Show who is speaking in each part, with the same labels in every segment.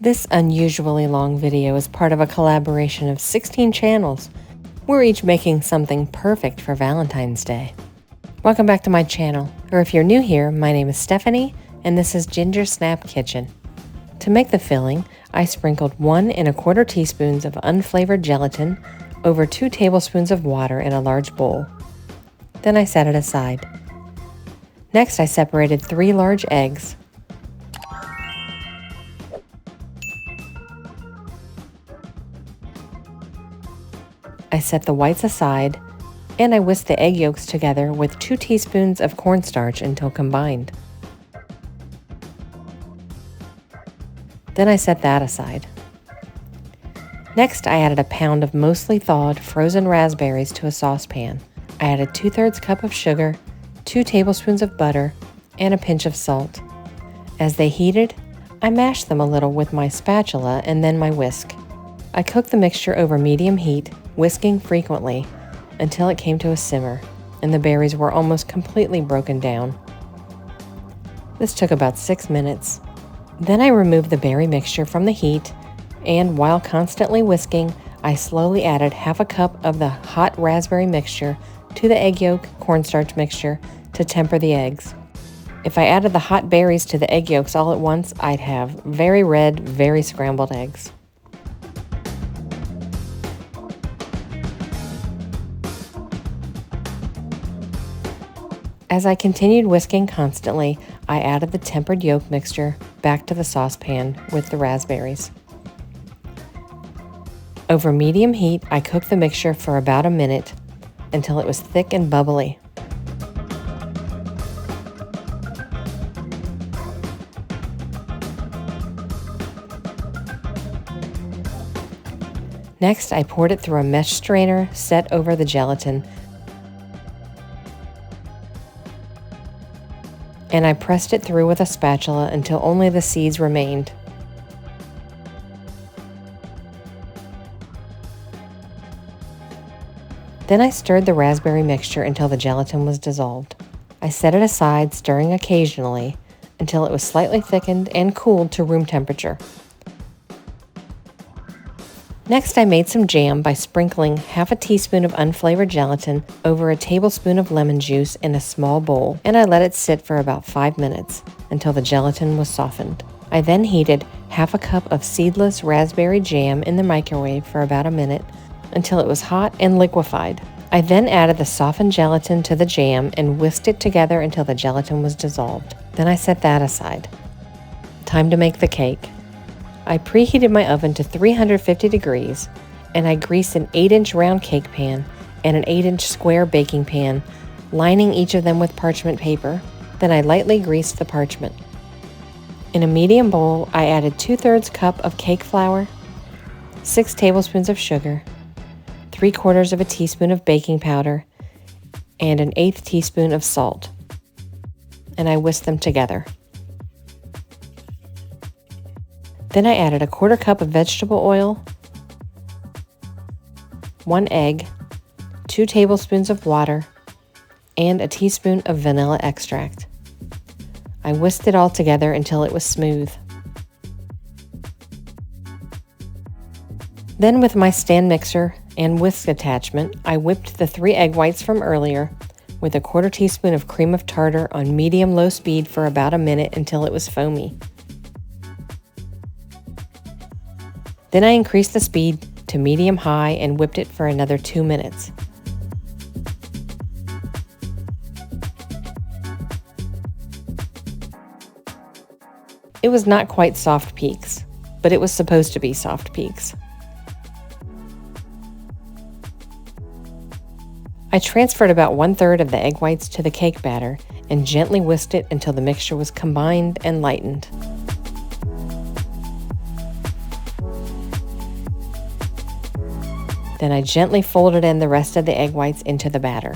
Speaker 1: This unusually long video is part of a collaboration of 16 channels. We're each making something perfect for Valentine's Day. Welcome back to my channel, or if you're new here, my name is Stephanie, and this is Ginger Snap Kitchen. To make the filling, I sprinkled 1 1/4 teaspoons of unflavored gelatin over 2 tablespoons of water in a large bowl. Then I set it aside. Next, I separated 3 large eggs. I set the whites aside, and I whisked the egg yolks together with 2 teaspoons of cornstarch until combined. Then I set that aside. Next, I added a pound of mostly thawed frozen raspberries to a saucepan. I added 2/3 cup of sugar, 2 tablespoons of butter, and a pinch of salt. As they heated, I mashed them a little with my spatula and then my whisk. I cooked the mixture over medium heat, whisking frequently until it came to a simmer and the berries were almost completely broken down. This took about 6 minutes. Then I removed the berry mixture from the heat, and while constantly whisking, I slowly added 1/2 cup of the hot raspberry mixture to the egg yolk cornstarch mixture to temper the eggs. If I added the hot berries to the egg yolks all at once, I'd have very red, very scrambled eggs. As I continued whisking constantly, I added the tempered yolk mixture back to the saucepan with the raspberries. Over medium heat, I cooked the mixture for about a minute until it was thick and bubbly. Next, I poured it through a mesh strainer set over the gelatin, and I pressed it through with a spatula until only the seeds remained. Then I stirred the raspberry mixture until the gelatin was dissolved. I set it aside, stirring occasionally until it was slightly thickened and cooled to room temperature. Next, I made some jam by sprinkling 1/2 teaspoon of unflavored gelatin over a tablespoon of lemon juice in a small bowl, and I let it sit for about 5 minutes until the gelatin was softened. I then heated 1/2 cup of seedless raspberry jam in the microwave for about a minute until it was hot and liquefied. I then added the softened gelatin to the jam and whisked it together until the gelatin was dissolved. Then I set that aside. Time to make the cake. I preheated my oven to 350 degrees, and I greased an 8-inch round cake pan and an 8-inch square baking pan, lining each of them with parchment paper. Then I lightly greased the parchment. In a medium bowl, I added 2/3 cup of cake flour, 6 tablespoons of sugar, 3/4 of a teaspoon of baking powder, and an 1/8 teaspoon of salt, and I whisked them together. Then I added 1/4 cup of vegetable oil, 1 egg, 2 tablespoons of water, and a teaspoon of vanilla extract. I whisked it all together until it was smooth. Then with my stand mixer and whisk attachment, I whipped the 3 egg whites from earlier with 1/4 teaspoon of cream of tartar on medium-low speed for about a minute until it was foamy. Then I increased the speed to medium-high and whipped it for another 2 minutes. It was not quite soft peaks, but it was supposed to be soft peaks. I transferred about 1/3 of the egg whites to the cake batter and gently whisked it until the mixture was combined and lightened. Then I gently folded in the rest of the egg whites into the batter.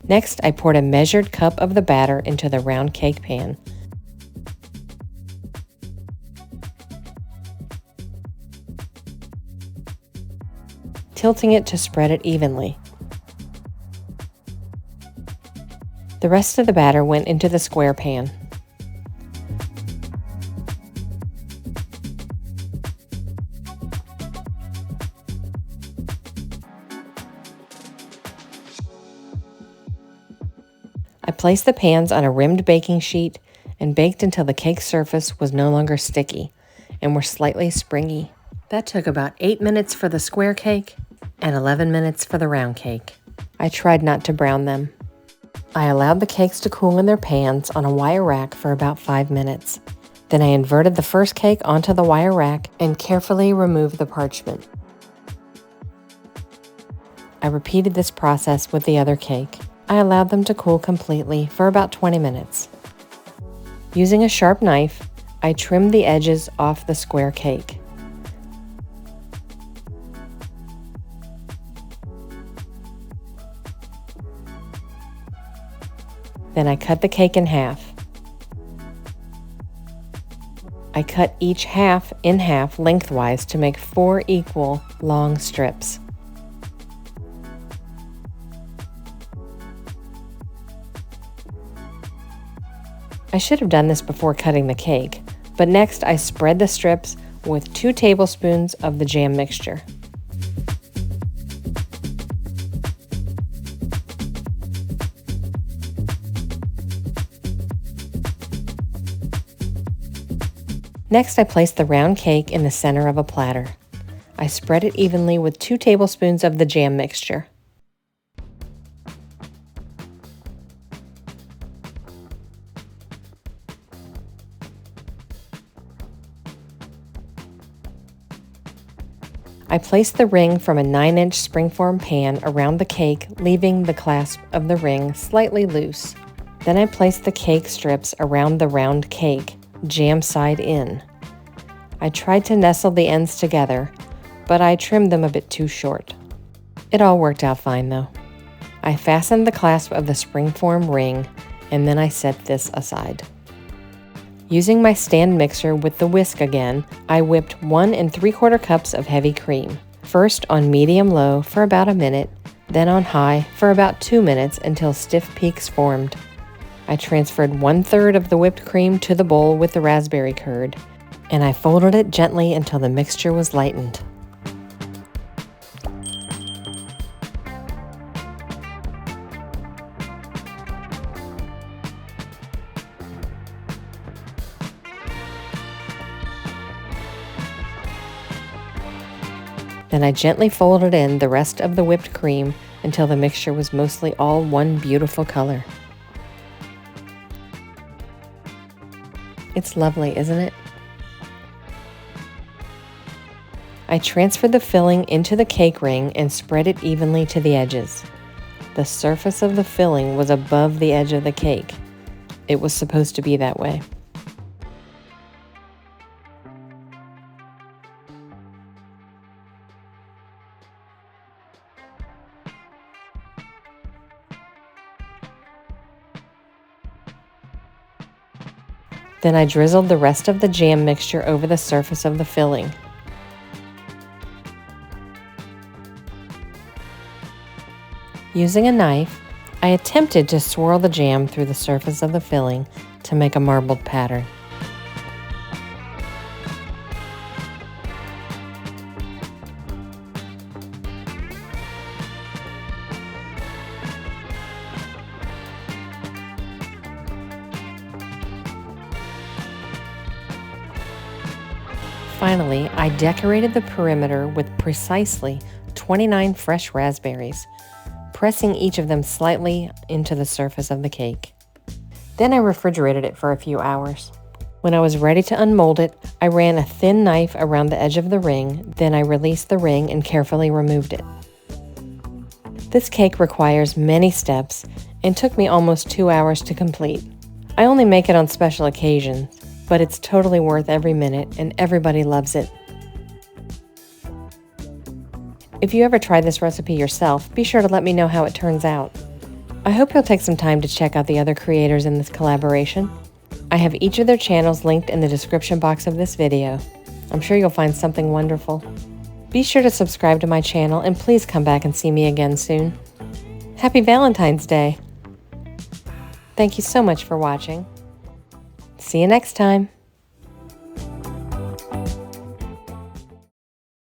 Speaker 1: Next, I poured a measured cup of the batter into the round cake pan. tilting it to spread it evenly. The rest of the batter went into the square pan. I placed the pans on a rimmed baking sheet and baked until the cake surface was no longer sticky and were slightly springy. That took about 8 minutes for the square cake and 11 minutes for the round cake. I tried not to brown them. I allowed the cakes to cool in their pans on a wire rack for about 5 minutes. Then I inverted the first cake onto the wire rack and carefully removed the parchment. I repeated this process with the other cake. I allowed them to cool completely for about 20 minutes. Using a sharp knife, I trimmed the edges off the square cake. Then I cut the cake in half. I cut each half in half lengthwise to make 4 equal long strips. I should have done this before cutting the cake, but next I spread the strips with 2 tablespoons of the jam mixture. Next, I placed the round cake in the center of a platter. I spread it evenly with 2 tablespoons of the jam mixture. I placed the ring from a 9-inch springform pan around the cake, leaving the clasp of the ring slightly loose. Then I placed the cake strips around the round cake, jam side in. I tried to nestle the ends together, but I trimmed them a bit too short. It all worked out fine though. I fastened the clasp of the springform ring, and then I set this aside. Using my stand mixer with the whisk again, I whipped 1 3/4 cups of heavy cream. First on medium-low for about a minute, then on high for about 2 minutes until stiff peaks formed. I transferred 1/3 of the whipped cream to the bowl with the raspberry curd, and I folded it gently until the mixture was lightened. Then I gently folded in the rest of the whipped cream until the mixture was mostly all one beautiful color. It's lovely, isn't it? I transferred the filling into the cake ring and spread it evenly to the edges. The surface of the filling was above the edge of the cake. It was supposed to be that way. Then I drizzled the rest of the jam mixture over the surface of the filling. Using a knife, I attempted to swirl the jam through the surface of the filling to make a marbled pattern. Finally, I decorated the perimeter with precisely 29 fresh raspberries, pressing each of them slightly into the surface of the cake. Then I refrigerated it for a few hours. When I was ready to unmold it, I ran a thin knife around the edge of the ring, then I released the ring and carefully removed it. This cake requires many steps and took me almost 2 hours to complete. I only make it on special occasions, but it's totally worth every minute and everybody loves it. If you ever try this recipe yourself, be sure to let me know how it turns out. I hope you'll take some time to check out the other creators in this collaboration. I have each of their channels linked in the description box of this video. I'm sure you'll find something wonderful. Be sure to subscribe to my channel and please come back and see me again soon. Happy Valentine's Day! Thank you so much for watching. See you next time.